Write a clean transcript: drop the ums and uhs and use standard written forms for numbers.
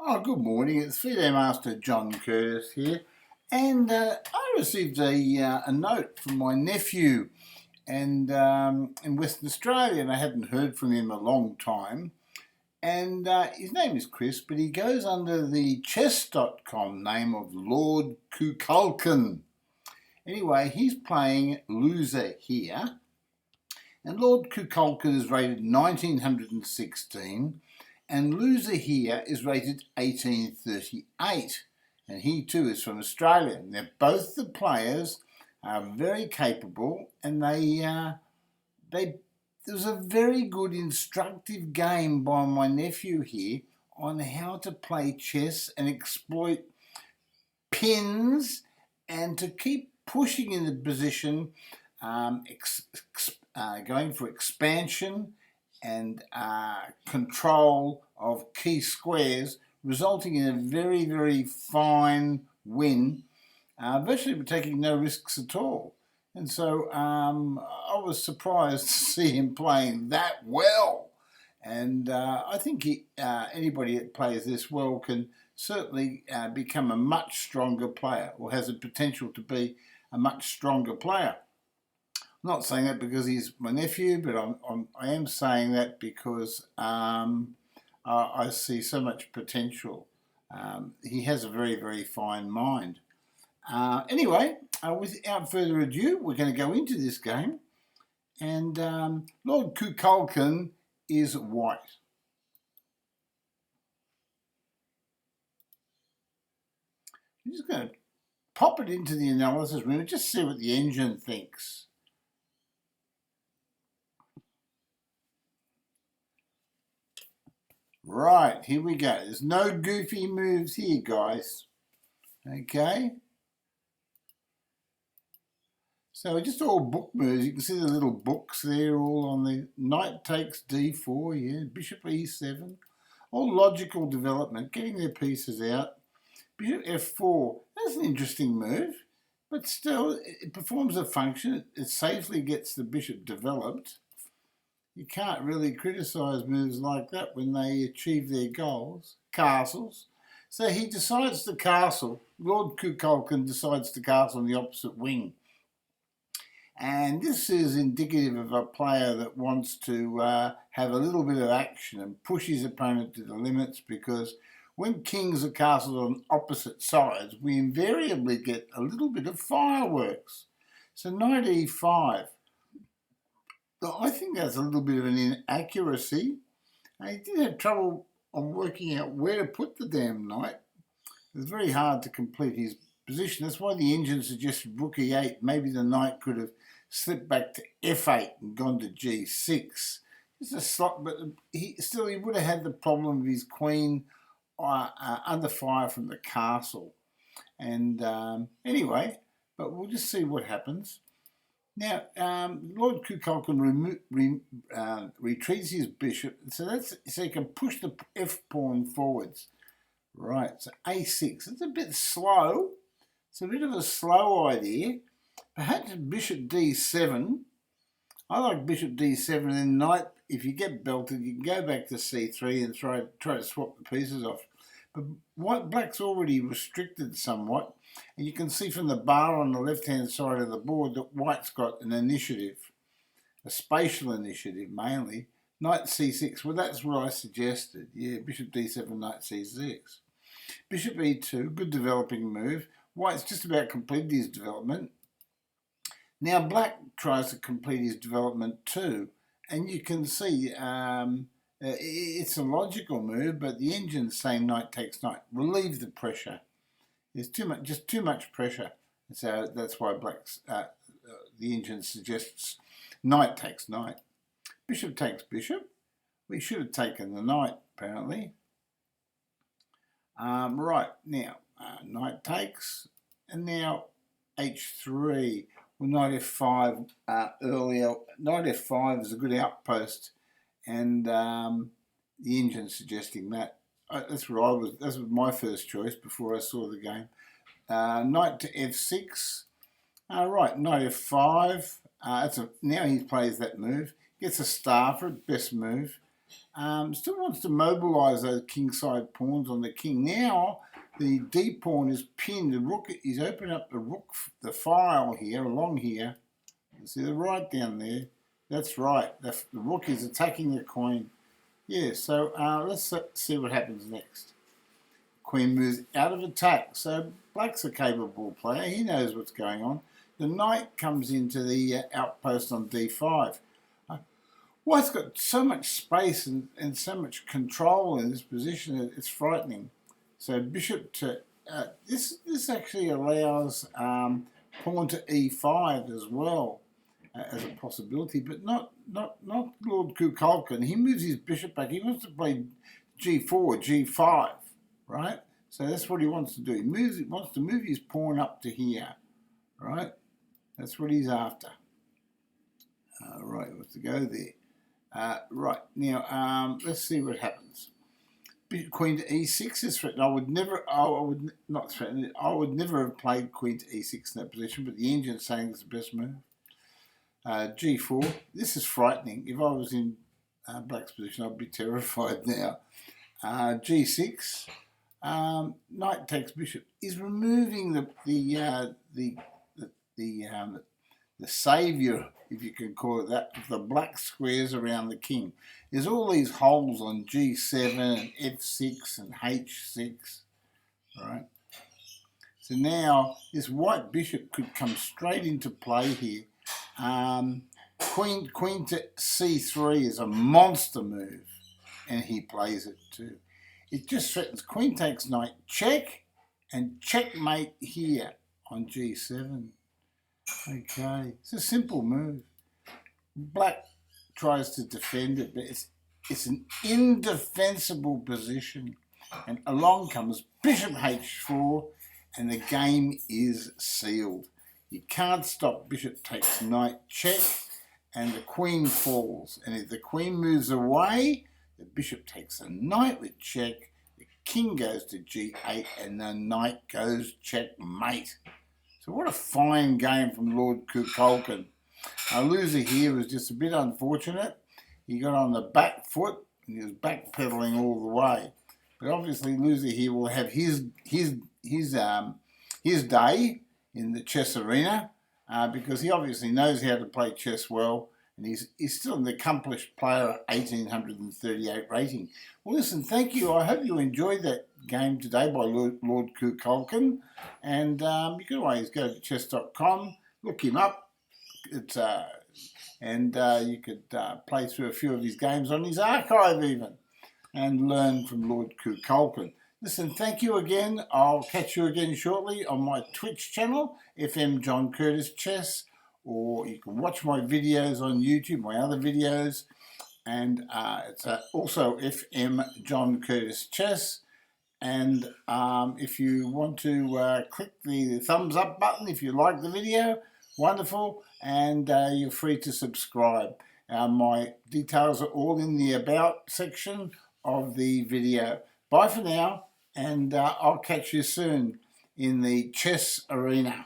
Oh, good morning. It's FIDE Master John Curtis here, and I received a note from my nephew, and in Western Australia, and I hadn't heard from him a long time. And his name is Chris, but he goes under the chess.com name of Lord Kukulkan. Anyway, he's playing loser here, and Lord Kukulkan is rated 1916. And loser here is rated 1838, and he too is from Australia. And they're both the players are very capable, and there was a very good instructive game by my nephew here on how to play chess and exploit pins and to keep pushing in the position, going for expansion and control of key squares, resulting in a very, very fine win, virtually taking no risks at all. And so I was surprised to see him playing that well. And I think anybody that plays this well can certainly become a much stronger player, or has the potential to be a much stronger player. I'm not saying that because he's my nephew, but I am saying that because I see so much potential. He has a very, very fine mind. Anyway, without further ado, we're going to go into this game. And Lord Kukulkan is white. I'm just going to pop it into the analysis room and just see what the engine thinks. Right, here we go. There's no goofy moves here, guys. Okay. So just all book moves. You can see the little books there all on the knight takes d4, yeah, bishop e7. All logical development, getting their pieces out. Bishop f4, that's an interesting move, but still it performs a function. It safely gets the bishop developed. You can't really criticise moves like that when they achieve their goals. Castles. So he decides to castle. Lord Kukulkan decides to castle on the opposite wing. And this is indicative of a player that wants to have a little bit of action and push his opponent to the limits, because when kings are castled on opposite sides, we invariably get a little bit of fireworks. So knight e5. I think that's a little bit of an inaccuracy. He did have trouble on working out where to put the damn knight. It was very hard to complete his position. That's why the engine suggested rook e8. Maybe the knight could have slipped back to f8 and gone to g6. Just a slot, but he would have had the problem of his queen under fire from the castle. And anyway, but we'll just see what happens. Now, Lord Kukulkan retreats his bishop, so he can push the f pawn forwards. Right, so a6. It's a bit slow. It's a bit of a slow idea. Perhaps bishop d7. I like bishop d7, and then knight. If you get belted, you can go back to c3 and try to swap the pieces off. But black's already restricted somewhat, and you can see from the bar on the left-hand side of the board that white's got an initiative, a spatial initiative mainly. Knight c6, well, that's what I suggested. Yeah, bishop d7, knight c6. Bishop e2, good developing move. White's just about completed his development. Now black tries to complete his development too, and you can see it's a logical move, but the engine's saying knight takes knight. Relieve the pressure. There's just too much pressure. So that's why the engine suggests knight takes knight. Bishop takes bishop. We should have taken the knight, apparently. Right, now, knight takes, and now h3. Well, knight f5 earlier. Knight f5 is a good outpost, and the engine's suggesting that. That's was my first choice before I saw the game. Knight to f6. Right, knight f5. Now he plays that move. Gets a star for it, best move. Still wants to mobilise those kingside pawns on the king. Now the d pawn is pinned. The rook is opening up the file here, along here. You see the right down there? That's right. The rook is attacking the queen. Yeah, so let's see what happens next. Queen moves out of attack. So black's a capable player. He knows what's going on. The knight comes into the outpost on d5. White's got so much space and so much control in this position, it's frightening. So bishop to... this actually allows pawn to e5 as well as a possibility, but not Lord Kukulkan. He moves his bishop back. He wants to play g4, g5, right? So that's what he wants to do. He wants to move his pawn up to here, right? That's what he's after. Right, he wants to go there. Right, now let's see what happens. Queen to e6 is threatened. I would never have played queen to e6 in that position, but the engine's saying it's the best move. G4, this is frightening. If I was in black's position, I'd be terrified now. G6, knight takes bishop. Is removing the saviour, if you can call it that, of the black squares around the king. There's all these holes on G7 and F6 and H6, right? So now this white bishop could come straight into play here. Queen to C3 is a monster move, and he plays it too. It just threatens queen takes knight check and checkmate here on G7. Okay, it's a simple move. Black tries to defend it, but it's an indefensible position. And along comes bishop H4, and the game is sealed. You can't stop bishop takes knight check, and the queen falls. And if the queen moves away, the bishop takes a knight with check, the king goes to G8, and the knight goes checkmate. So what a fine game from Lord Kukulkan. Our loser here was just a bit unfortunate. He got on the back foot and he was backpedaling all the way. But obviously loser here will have his day in the chess arena because he obviously knows how to play chess well, and he's still an accomplished player at 1838 rating. Well, listen, thank you. I hope you enjoyed that game today by Lord Kukulkan, and you can always go to chess.com, look him up. It's you could play through a few of his games on his archive even, and learn from Lord Kukulkan. Listen, thank you again. I'll catch you again shortly on my Twitch channel, FM John Curtis Chess, or you can watch my videos on YouTube, my other videos, and it's also FM John Curtis Chess. And if you want to click the thumbs up button if you like the video, wonderful, and you're free to subscribe. My details are all in the About section of the video. Bye for now, and I'll catch you soon in the chess arena.